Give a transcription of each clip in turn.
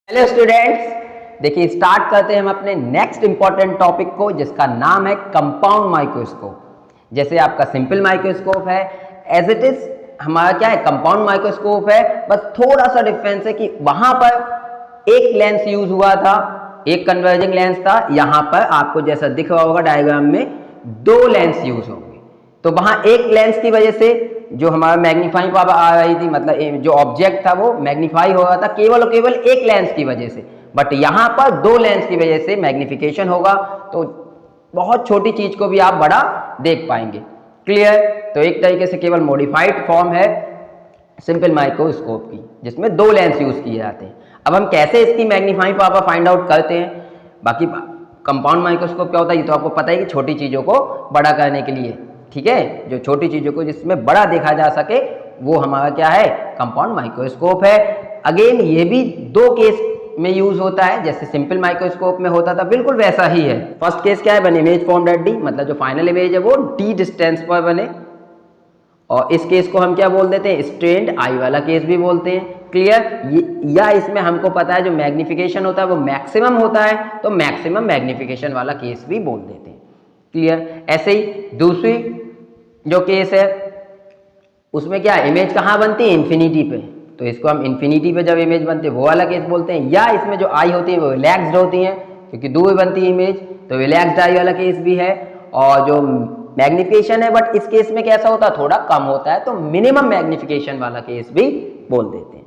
Hello students, देखिए start करते हैं हम अपने नेक्स्ट इंपॉर्टेंट टॉपिक को जिसका नाम है कंपाउंड माइक्रोस्कोप। जैसे आपका सिंपल माइक्रोस्कोप है, एज इट इज हमारा क्या है कंपाउंड माइक्रोस्कोप है। बस थोड़ा सा डिफरेंस है कि वहां पर एक लेंस यूज हुआ था, एक कन्वर्जिंग लेंस था। यहां पर आपको जैसा दिख रहा होगा डायग्राम में दो लेंस यूज होंगे। तो वहां एक लेंस की वजह से जो हमारा मैग्नीफाइंग पावर आ रही थी, मतलब जो ऑब्जेक्ट था वो मैग्नीफाई हो रहा था केवल और केवल एक लेंस की वजह से। बट यहां पर दो लेंस की वजह से मैग्नीफिकेशन होगा, तो बहुत छोटी चीज को भी आप बड़ा देख पाएंगे। क्लियर? तो एक तरीके से केवल मॉडिफाइड फॉर्म है सिंपल माइक्रोस्कोप की, जिसमें दो लेंस यूज किए जाते हैं। अब हम कैसे इसकी मैग्नीफाइंग पावर फाइंड आउट करते हैं, बाकी कंपाउंड माइक्रोस्कोप क्या होता है ये तो आपको पता है कि छोटी चीजों को बड़ा करने के लिए, ठीक है, जो छोटी चीजों को जिसमें बड़ा देखा जा सके वो हमारा क्या है कंपाउंड माइक्रोस्कोप है। अगेन ये भी दो केस में यूज होता है, जैसे सिंपल माइक्रोस्कोप में होता था बिल्कुल वैसा ही है। फर्स्ट केस क्या है, बन इमेज फॉर्म्ड एट डी, मतलब जो फाइनल इमेज है वो डी डिस्टेंस पर बने, और इस केस को हम क्या बोल देते हैं, स्ट्रेन्ड आई वाला केस भी बोलते हैं। क्लियर? या इसमें हमको पता है जो मैग्निफिकेशन होता है वो मैक्सिमम होता है, तो मैक्सिमम मैग्निफिकेशन वाला केस भी बोल देते हैं। क्लियर? ऐसे ही दूसरी जो केस है उसमें क्या इमेज कहाँ बनती है, इन्फिनिटी पे, तो इसको हम इन्फिनिटी पे जब इमेज बनती है वो वाला केस बोलते हैं। या इसमें जो आई होती है वो रिलैक्स्ड होती है क्योंकि दूर बनती है इमेज, तो रिलैक्स्ड आई वाला केस भी है। और जो मैग्निफिकेशन है बट इस केस में कैसा होता है थोड़ा कम होता है, तो मिनिमम मैग्निफिकेशन वाला केस भी बोल देते हैं।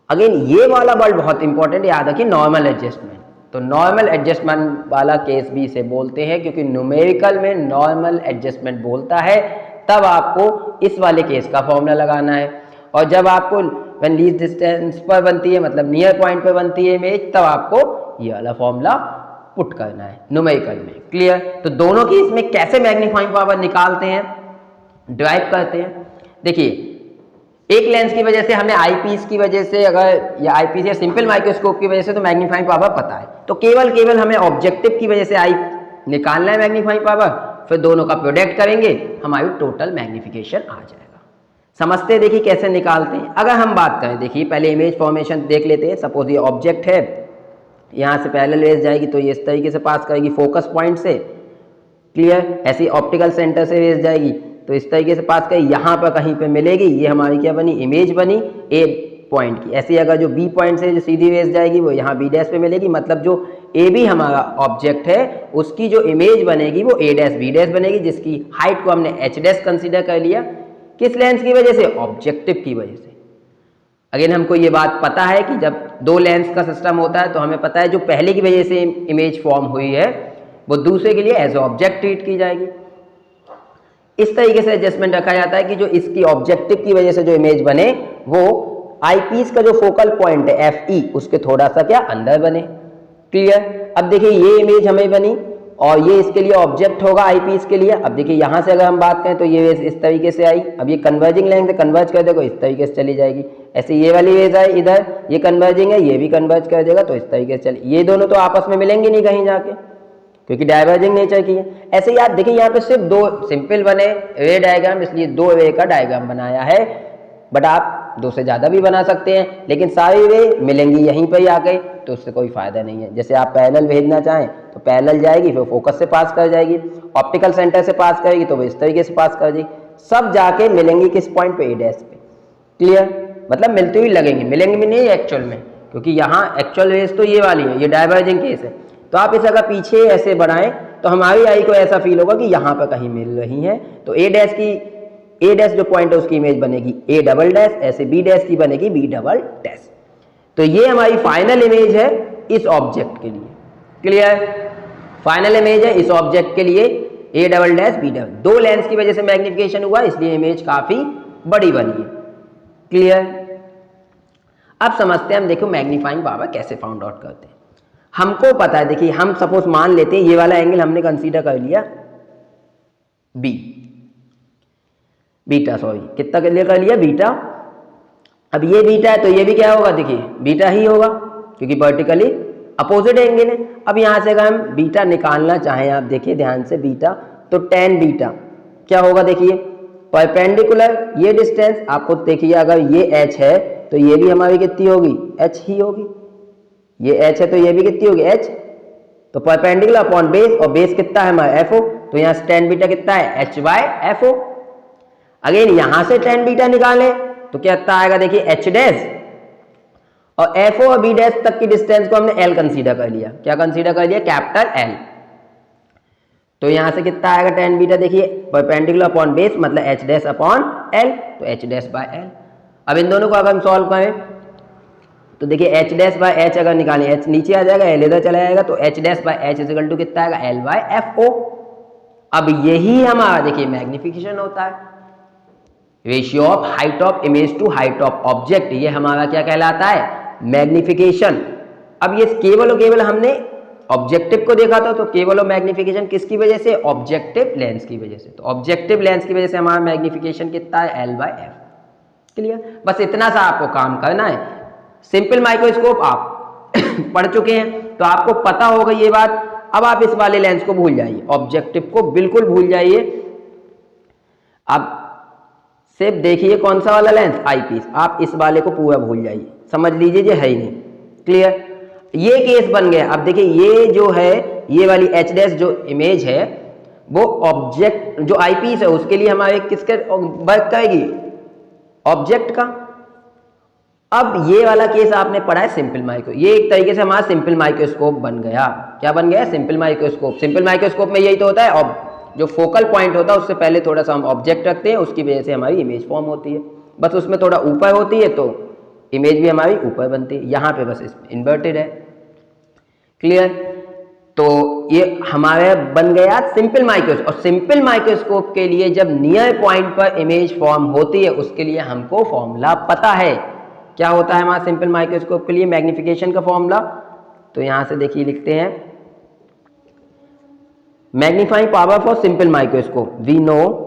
अगेन ये वाला वर्ड बहुत इंपॉर्टेंट, याद रखिए नॉर्मल एडजस्टमेंट। तो नॉर्मल एडजस्टमेंट वाला केस भी इसे बोलते हैं क्योंकि न्यूमेरिकल में नॉर्मल एडजस्टमेंट बोलता है, तब आपको इस वाले केस का फॉर्मूला लगाना है। और जब आपको व्हेन लीस्ट डिस्टेंस पर बनती है, मतलब नियर पॉइंट पर बनती है इमेज, तब आपको ये वाला फॉर्मूला पुट करना है न्यूमेरिकल में। क्लियर? तो दोनों केस में कैसे मैग्नीफाइंग पावर निकालते हैं, ड्राइव करते हैं। देखिए एक लेंस की वजह से हमें आईपीस की वजह से, अगर या आईपीस या सिंपल माइक्रोस्कोप की वजह से तो मैग्नीफाइंग पावर पता है, तो केवल हमें ऑब्जेक्टिव की वजह से आई निकालना है मैग्नीफाइंग पावर, फिर दोनों का प्रोडक्ट करेंगे, हमारी टोटल मैग्निफिकेशन आ जाएगा। समझते हैं, देखिए कैसे निकालते हैं। अगर हम बात करें, देखिए पहले इमेज फॉर्मेशन देख लेते हैं। सपोज ये ऑब्जेक्ट है, यहाँ से पैरेलल रेज जाएगी तो ये इस तरीके से पास करेगी फोकस पॉइंट से। क्लियर? ऐसी ऑप्टिकल सेंटर से रेज जाएगी तो इस तरीके से पास करेगी, यहाँ पर कहीं पे मिलेगी, ये हमारी क्या बनी, इमेज बनी ए पॉइंट की। ऐसे अगर जो बी पॉइंट से जो सीधी रेज जाएगी वो यहाँ बी डैश पे मिलेगी, मतलब जो ए बी हमारा ऑब्जेक्ट है उसकी जो इमेज बनेगी वो ए डैश बी डैश बनेगी, जिसकी हाइट को हमने एच डैश कंसिडर कर लिया। किस लेंस की वजह से, ऑब्जेक्टिव की वजह से। अगेन हमको ये बात पता है कि जब दो लेंस का सिस्टम होता है तो हमें पता है जो पहले की वजह से इमेज फॉर्म हुई है वो दूसरे के लिए एज ऑब्जेक्ट ट्रीट की जाएगी। इस तरीके से एडजस्टमेंट रखा जाता है कि जो इसकी ऑब्जेक्टिव की वजह से जो इमेज बने वो आईपीस का जो फोकल पॉइंट है एफ ई उसके थोड़ा सा क्या अंदर बने। क्लियर? अब देखिए ये इमेज हमें बनी और ये इसके लिए ऑब्जेक्ट होगा आईपीस के लिए। अब देखिए यहाँ से अगर हम बात करें तो ये वेज इस तरीके से आई, अब ये कन्वर्जिंग लेंस से कन्वर्ज कर देगा इस तरीके से चली जाएगी। ऐसे ये वाली वेज आई इधर, ये कन्वर्जिंग है, ये भी कन्वर्ज कर देगा तो इस तरीके से चली। ये दोनों तो आपस में मिलेंगे नहीं कहीं जाके क्योंकि डाइवर्जिंग नेचर की है। ऐसे ही आप देखिए यहाँ पे सिर्फ दो सिंपल बने रे डायग्राम, इसलिए दो रे का डायग्राम बनाया है, बट आप दो से ज़्यादा भी बना सकते हैं, लेकिन सारी रे मिलेंगी यहीं पर ही आ गई तो उससे कोई फायदा नहीं है। जैसे आप पैरेलल भेजना चाहें तो पैरेलल जाएगी, फिर फोकस से पास कर जाएगी, ऑप्टिकल सेंटर से पास करेगी तो वो इस तरीके से पास कर जाएगी, सब जाके मिलेंगी किस पॉइंट पे, ए डैश पे। क्लियर? मतलब मिलती हुई लगेंगी, मिलेंगे भी नहीं एक्चुअल में, क्योंकि यहाँ एक्चुअल रेस तो ये वाली है, ये डाइवर्जिंग केस है। तो आप इसे अगर पीछे ऐसे बढ़ाएं तो हमारी आई को ऐसा फील होगा कि यहाँ पर कहीं मिल रही है, तो ए डैश की, ए डैश जो पॉइंट है उसकी इमेज बनेगी ए डबल डैश, ऐसे बी डैश की बनेगी बी डबल डैश। तो ये हमारी फाइनल इमेज है इस ऑब्जेक्ट के लिए। क्लियर? फाइनल इमेज है इस ऑब्जेक्ट के लिए A double dash B double. दो लेंस की वजह से मैग्निफिकेशन हुआ इसलिए इमेज काफी बड़ी बनी है। क्लियर? अब समझते हैं हम, देखो मैग्नीफाइंग पावर कैसे फाउंड आउट करते हैं। हमको पता है, देखिए हम सपोज मान लेते हैं ये वाला एंगल हमने कंसीडर कर लिया बी, बीटा, सॉरी कितना के लिए कर लिया, बीटा। अब ये बीटा है तो ये भी क्या होगा, देखिए बीटा ही होगा क्योंकि वर्टिकली अपोजिट एंगल है। अब यहाँ से अगर हम बीटा निकालना चाहें, आप देखिए ध्यान से बीटा, तो टेन बीटा क्या होगा, देखिए परपेंडिकुलर ये डिस्टेंस आपको देखिए, अगर ये h है तो ये भी हमारी कितनी होगी, h ही होगी। ये h है तो ये भी कितनी होगी h, तो परपेंडिकुलर अपॉन बेस, और बेस कितना है हमारा FO, तो यहाँ से tan बीटा कितना है h बाय FO। अगेन यहां से tan बीटा निकालें तो क्या आएगा, देखिए h डैश, और FO और B डैश तक की डिस्टेंस को हमने L कंसीडर कर लिया। क्या कंसीडर कर लिया, कैपिटल L। तो यहां से कितना आएगा tan बीटा, देखिए परपेंडिकुलर अपॉन बेस मतलब h डैश अपॉन L, तो h डैश बाय L। अब इन दोनों को अगर हम सॉल्व करें तो देखिए h डैश बाय h अगर निकालें, h नीचे आ जाएगा, L इधर चला जाएगा, तो h dash by h equal to कितना आएगा, L बाय FO। अब यही हमारा देखिए मैग्निफिकेशन होता है, ratio of height of image to height of object, ये हमारा क्या कहलाता है, मैग्निफिकेशन। अब ये केवल और केवल हमने ऑब्जेक्टिव को देखा था, तो केवल और मैग्निफिकेशन किसकी वजह से, ऑब्जेक्टिव लेंस की वजह से। तो ऑब्जेक्टिव लेंस की वजह से हमारा मैग्निफिकेशन कितना है, L बाय F। क्लियर, बस इतना सा आपको काम करना है। सिंपल माइक्रोस्कोप आप पढ़ चुके हैं तो आपको पता होगा ये बात। अब आप इस वाले लेंस को भूल जाइए, ऑब्जेक्टिव को बिल्कुल भूल जाइए। अब सिर्फ देखिए कौन सा वाला लेंस, आईपीस, आप इस वाले को पूरा भूल जाइए, समझ लीजिए ये है ही नहीं। क्लियर, ये केस बन गया। अब देखिए ये जो है, ये वाली एच डैश जो इमेज है वो ऑब्जेक्ट जो आईपीस है उसके लिए हमारे किसके वर्क करेगी, ऑब्जेक्ट का। अब ये वाला केस आपने पढ़ा है सिंपल माइक्रो, ये एक तरीके से हमारा सिंपल माइक्रोस्कोप बन गया। क्या बन गया, सिंपल माइक्रोस्कोप। सिंपल माइक्रोस्कोप में यही तो होता है, जो फोकल पॉइंट होता है उससे पहले थोड़ा सा हम ऑब्जेक्ट रखते हैं, उसकी वजह से हमारी इमेज फॉर्म होती है। बस उसमें थोड़ा ऊपर होती है तो इमेज भी हमारी ऊपर बनती है, यहाँ पे बस इन्वर्टेड है। क्लियर, तो ये हमारे बन गया सिंपल माइक्रोस्कोप। और सिंपल माइक्रोस्कोप के लिए जब नियर पॉइंट पर इमेज फॉर्म होती है उसके लिए हमको फॉर्मूला पता है। क्या होता है हमारा सिंपल माइक्रोस्कोप के लिए मैग्निफिकेशन का फॉर्मूला, तो यहां से देखिए लिखते हैं, magnifying power for simple microscope, we know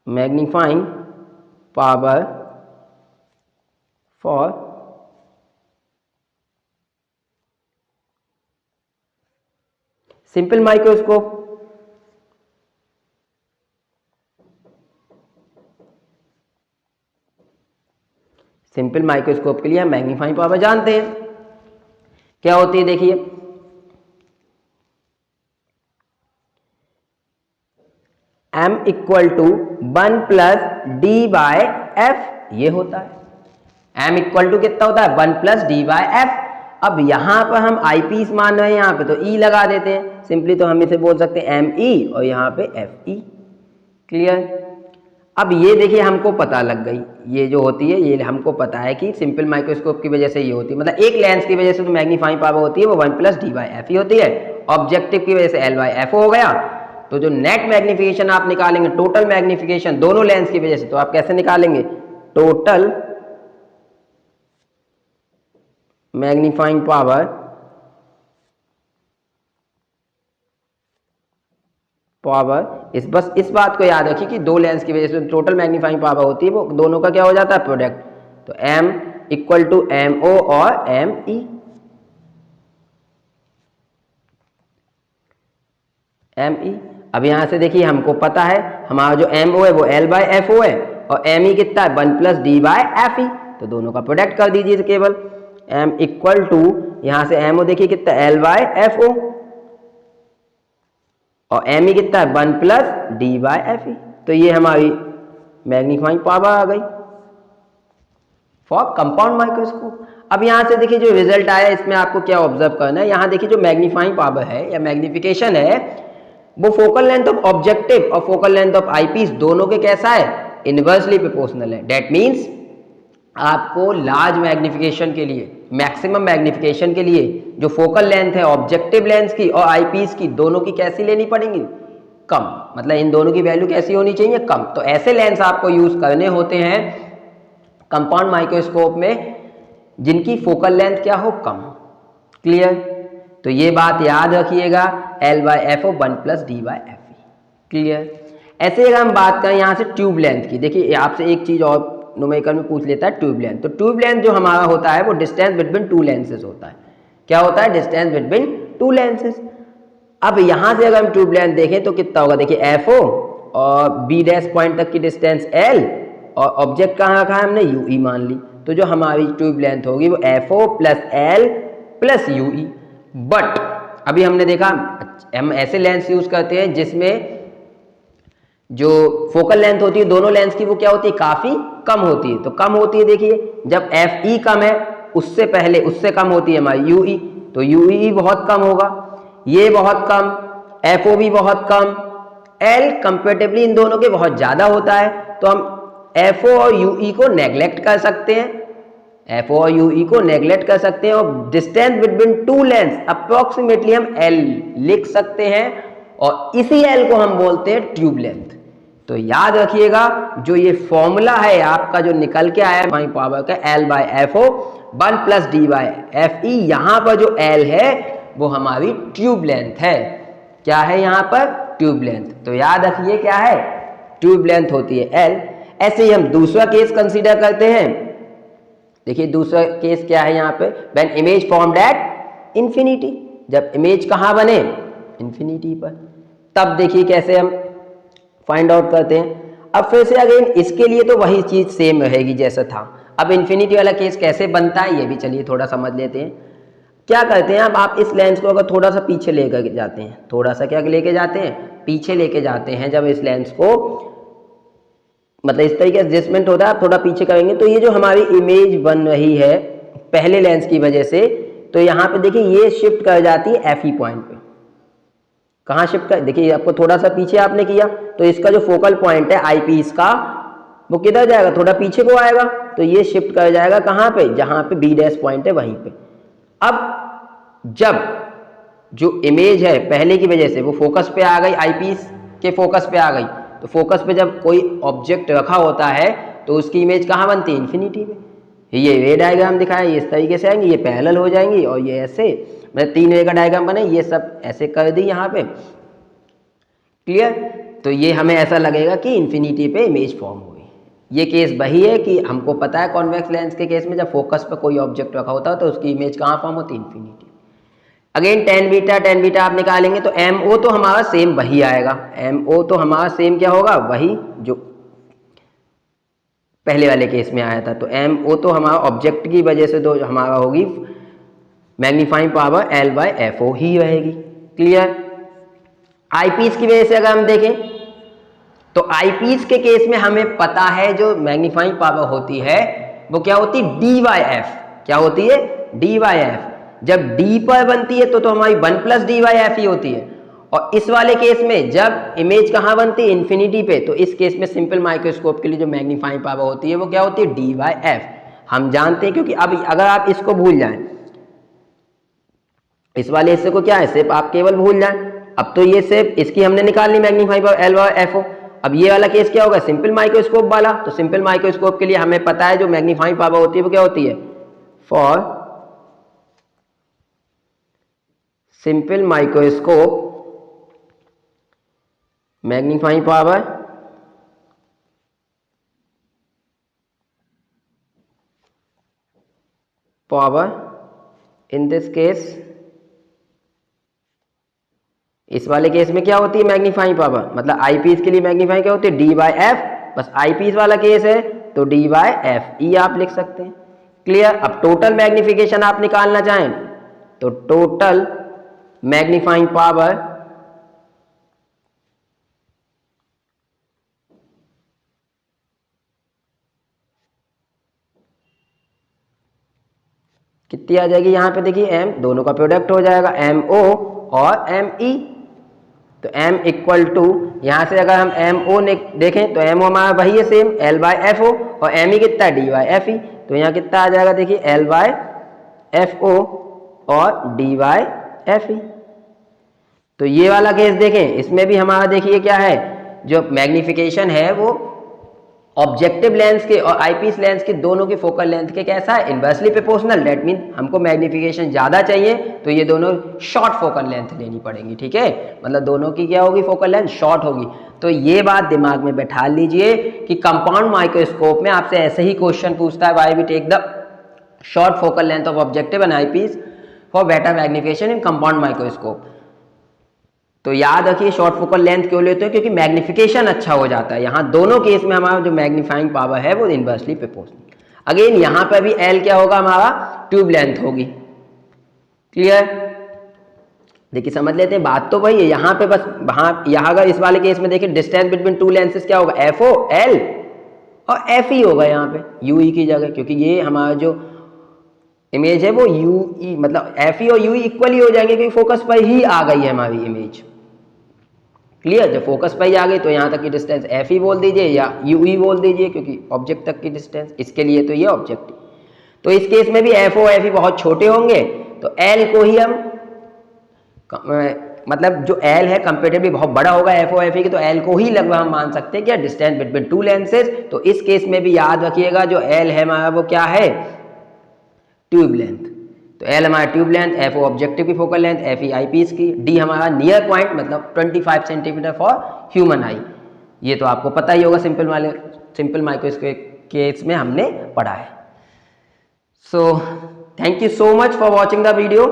magnifying power for simple microscope. Simple microscope के लिए हम मैग्नीफाइंग पावर जानते हैं क्या होती है, देखिए m equal to 1 plus D by F, ये होता है। m इक्वल टू कितना होता है, 1 प्लस डी बाय एफ। अब यहां पर हम आई पीस मान रहे हैं, यहां पे तो E लगा देते हैं सिंपली, तो हम इसे बोल सकते हैं ME और यहाँ पे FE। क्लियर, अब ये देखिए हमको पता लग गई, ये जो होती है ये हमको पता है कि सिंपल माइक्रोस्कोप की वजह से ये होती है, मतलब एक लेंस की वजह से तो मैग्नीफाइंग पावर होती है वो 1 प्लस डी बाई एफ ही होती है, ऑब्जेक्टिव की वजह से L बाई एफ हो गया। तो जो नेट मैग्निफिकेशन आप निकालेंगे, टोटल मैग्निफिकेशन दोनों लेंस की वजह से, तो आप कैसे निकालेंगे, टोटल मैग्नीफाइंग पावर बस इस बात को याद रखिए कि दो लेंस की वजह से टोटल मैग्नीफाइंग पावर होती है, वो दोनों का क्या हो जाता है, प्रोडक्ट। तो M इक्वल टू MO और ME। अब यहां से देखिए हमको पता है हमारा जो MO है वो L बाय FO है और ME कितना है, 1 प्लस डी बाय FE। तो दोनों का प्रोडक्ट कर दीजिए केवल। M इक्वल टू यहां से MO देखिए कितना L बाय FO और ME कितना है, 1 प्लस डी बाय FE। तो ये हमारी मैग्नीफाइंग पावर आ गई फॉर कंपाउंड माइक्रोस्कोप। अब यहां से देखिए जो रिजल्ट आया इसमें आपको क्या ऑब्जर्व करना है, यहां देखिए जो मैग्नीफाइंग पावर है या मैग्निफिकेशन है वो फोकल लेंथ ऑफ ऑब्जेक्टिव और फोकल लेंथ ऑफ आईपीस दोनों के कैसा है, इनवर्सली प्रोपोर्शनल है। दैट मीन्स आपको लार्ज मैग्निफिकेशन के लिए, मैक्सिमम मैग्निफिकेशन के लिए जो फोकल लेंथ है ऑब्जेक्टिव लेंस की और आईपीस की दोनों की कैसी लेनी पड़ेंगी, कम, मतलब इन दोनों की वैल्यू कैसी होनी चाहिए, कम। तो ऐसे लेंस आपको यूज करने होते हैं कंपाउंड माइक्रोस्कोप में जिनकी फोकल लेंथ क्या हो, कम। क्लियर, तो ये बात याद रखिएगा, L by F 1 plus D by F. Clear, ऐसे अगर हम बात करें यहाँ से ट्यूब लेंथ की, देखिए आपसे एक चीज और न्यूमेरिकल में पूछ लेता है, ट्यूब लेंथ। तो ट्यूब लेंथ जो हमारा होता है वो डिस्टेंस बिटवीन टू लेंसेज होता है। क्या होता है, डिस्टेंस बिटवीन टू लेंसेज। अब यहां से अगर हम ट्यूब लेंथ देखें तो कितना होगा, देखिए FO और बी डैश पॉइंट तक की डिस्टेंस एल और ऑब्जेक्ट कहाँ रखा है हमने यू ई मान ली, तो जो हमारी ट्यूब लेंथ होगी वो F O plus L plus U E. But अभी हमने देखा हम ऐसे लेंस यूज करते हैं जिसमें जो फोकल लेंथ होती है दोनों लेंस की वो क्या होती है काफी कम होती है। तो कम होती है देखिए जब एफ ई कम है उससे पहले उससे कम होती है हमारी यू ई, तो यू ई बहुत कम होगा, ये बहुत कम, एफ ओ भी बहुत कम, एल कंपेरेटिवली इन दोनों के बहुत ज्यादा होता है। तो हम एफ ओ और यू ई को नेग्लेक्ट कर सकते हैं, एफ ओ और यू ई को नेग्लेक्ट कर सकते हैं और distance between two lens approximately हम एल लिख सकते हैं और इसी एल को हम बोलते हैं ट्यूब लेंथ। तो याद रखिएगा जो ये फॉर्मूला है आपका जो निकल के आया है पावर का L by F O 1 plus D by F E, यहां पर जो एल है वो हमारी ट्यूब लेंथ है। क्या है यहां पर ट्यूब लेंथ, तो याद रखिए क्या है ट्यूब लेंथ होती है एल। ऐसे ही हम दूसरा केस कंसीडर करते हैं। देखिए दूसरा केस क्या है यहाँ पे, when image formed at infinity, जब इमेज कहाँ बने इंफिनिटी पर, तब देखिए कैसे हम फाइंड आउट करते हैं। अब फिर से अगेन इसके लिए तो वही चीज सेम रहेगी जैसा था। अब इन्फिनिटी वाला केस कैसे बनता है ये भी चलिए थोड़ा समझ लेते हैं। क्या करते हैं अब आप इस लेंस को अगर थोड़ा सा पीछे लेकर जाते हैं, थोड़ा सा क्या लेके जाते हैं पीछे लेके जाते हैं, जब इस लेंस को मतलब इस तरीके से एडजस्टमेंट होता है आप थोड़ा पीछे करेंगे तो ये जो हमारी इमेज बन रही है पहले लेंस की वजह से, तो यहाँ पे देखिए ये शिफ्ट कर जाती है एफ ई पॉइंट पे। कहाँ शिफ्ट कर, देखिए आपको थोड़ा सा पीछे आपने किया तो इसका जो फोकल पॉइंट है आई पीस का वो किधर जाएगा, थोड़ा पीछे को आएगा, तो ये शिफ्ट कर जाएगा कहाँ पे, जहाँ पे बी डैश पॉइंट है वहीं पे। अब जब जो इमेज है पहले की वजह से वो फोकस पे आ गई, आई पीस के फोकस पे आ गई, तो फोकस पे जब कोई ऑब्जेक्ट रखा होता है तो उसकी इमेज कहाँ बनती है इन्फिनिटी में। ये डायग्राम दिखाया ये इस तरीके से आएंगे, ये पैरेलल हो जाएंगी और ये ऐसे, मतलब 3 वे का डायग्राम बने, ये सब ऐसे कर दी यहाँ पे, क्लियर। तो ये हमें ऐसा लगेगा कि इन्फिनिटी पे इमेज फॉर्म हुई। ये केस वही है कि हमको पता है कॉन्वेक्स लेंस के केस में जब फोकस पे कोई ऑब्जेक्ट रखा होता है तो उसकी इमेज कहाँ फॉर्म होती है इन्फिनिटी। अगेन टेन बीटा आप निकालेंगे तो एम ओ तो हमारा सेम वही आएगा, एम ओ तो हमारा सेम क्या होगा वही जो पहले वाले केस में आया था। तो एम ओ तो हमारा ऑब्जेक्ट की वजह से तो हमारा होगी magnifying power L by F O ही रहेगी, क्लियर। आईपीस की वजह से अगर हम देखें तो आईपीस के केस में हमें पता है जो मैग्नीफाइंग पावर होती है वो क्या होती है डी बाय एफ, क्या होती है डी बाय एफ। जब डी पर बनती है तो हमारी 1 प्लस डी बाय एफ ही होती है। और इस वाले केस में जब इमेज कहाँ बनती है इन्फिनिटी पे, तो इस केस में सिंपल माइक्रोस्कोप के लिए जो मैग्नीफाइंग पावर होती है वो क्या होती है डी बाय एफ। हम जानते हैं क्योंकि अब अगर आप इसको भूल जाएं, इस वाले हिस्से को क्या है सिर्फ आप केवल भूल जाएं, अब तो ये सिर्फ इसकी हमने निकाल ली magnifying power L by F O. अब ये वाला केस क्या होगा सिंपल माइक्रोस्कोप वाला, तो सिंपल माइक्रोस्कोप के लिए हमें पता है जो मैग्नीफाइंग पावर होती है वो क्या होती है for simple microscope magnifying power in this case, इस वाले केस में क्या होती है मैग्नीफाइंग पावर, मतलब आईपीस के लिए मैग्नीफाइंग क्या होती है डी बाय एफ, बस आईपीस वाला केस है तो डी बाय एफ ई आप लिख सकते हैं, क्लियर। अब टोटल मैग्निफिकेशन आप निकालना चाहें तो टोटल मैग्नीफाइंग पावर कितनी आ जाएगी यहाँ पे देखिए एम, दोनों का प्रोडक्ट हो जाएगा एम ओ और एम ई। तो m इक्वल टू यहाँ से अगर हम एम ओ देखें तो एम ओ हमारा वही है same L by F O और एम ई कितना डी बाय एफ ई, तो यहाँ कितना आ जाएगा देखिए एल बाय एफ ओ और डी बाय एफ ई। तो ये वाला केस देखें इसमें भी हमारा देखिए क्या है जो मैग्निफिकेशन है वो ऑब्जेक्टिव लेंस के और आईपीस लेंस के दोनों की फोकल लेंथ के कैसा है इनवर्सली प्रोपोर्शनल। दैट मीन हमको मैग्निफिकेशन ज्यादा चाहिए तो ये दोनों शॉर्ट फोकल लेंथ लेनी पड़ेंगी, ठीक है, मतलब दोनों की क्या होगी फोकल लेंथ शॉर्ट होगी। तो ये बात दिमाग में बैठा लीजिए कि कंपाउंड माइक्रोस्कोप में आपसे ऐसे ही क्वेश्चन पूछता है why we take the short focal length of objective and eyepiece for better magnification in compound microscope. तो याद रखिए शॉर्ट फोकल लेंथ क्यों लेते हो, क्योंकि मैग्निफिकेशन अच्छा हो जाता है। यहाँ दोनों केस में हमारा जो मैग्नीफाइंग पावर है वो इनवर्सली प्रोपोर्शनल। अगेन यहाँ पर भी एल क्या होगा, हमारा ट्यूब लेंथ होगी। क्लियर? देखिए समझ लेते हैं, बात तो वही है। यहाँ पे बस यहाँ अगर इस वाले केस में देखिए डिस्टेंस बिटवीन टू लेंसेज क्या होगा, एफ ओ एल और एफ ई होगा यहाँ पे यू ई की जगह, क्योंकि ये हमारा जो इमेज है वो यू ई मतलब एफ ई और यू ई इक्वली हो जाएंगे, क्योंकि फोकस पर ही आ गई है हमारी इमेज। क्लियर? जब फोकस पर ही आ गई तो यहाँ तक की डिस्टेंस एफ ई बोल दीजिए या यू ई बोल दीजिए, क्योंकि ऑब्जेक्ट तक की डिस्टेंस, इसके लिए तो ये ऑब्जेक्ट। तो इस केस में भी एफ ओ एफ ई बहुत छोटे होंगे, तो एल को ही हम मतलब जो एल है कंपेरेटिवली बहुत बड़ा होगा एफ ओ एफ ई के, तो एल को ही लगभग हम मान सकते हैं क्या, डिस्टेंस बिटवीन टू लेंसेज। तो इस केस में भी याद रखिएगा जो एल है हमारा वो क्या है, ट्यूब लेंथ। तो एल हमारा tube length, F O objective की focal length, F E eyepiece की, डी हमारा नियर पॉइंट मतलब 25 सेंटीमीटर फॉर ह्यूमन आई। ये तो आपको पता ही होगा, सिंपल माइक्रोस्कोप केस में हमने पढ़ा है। So thank you so much for watching the video.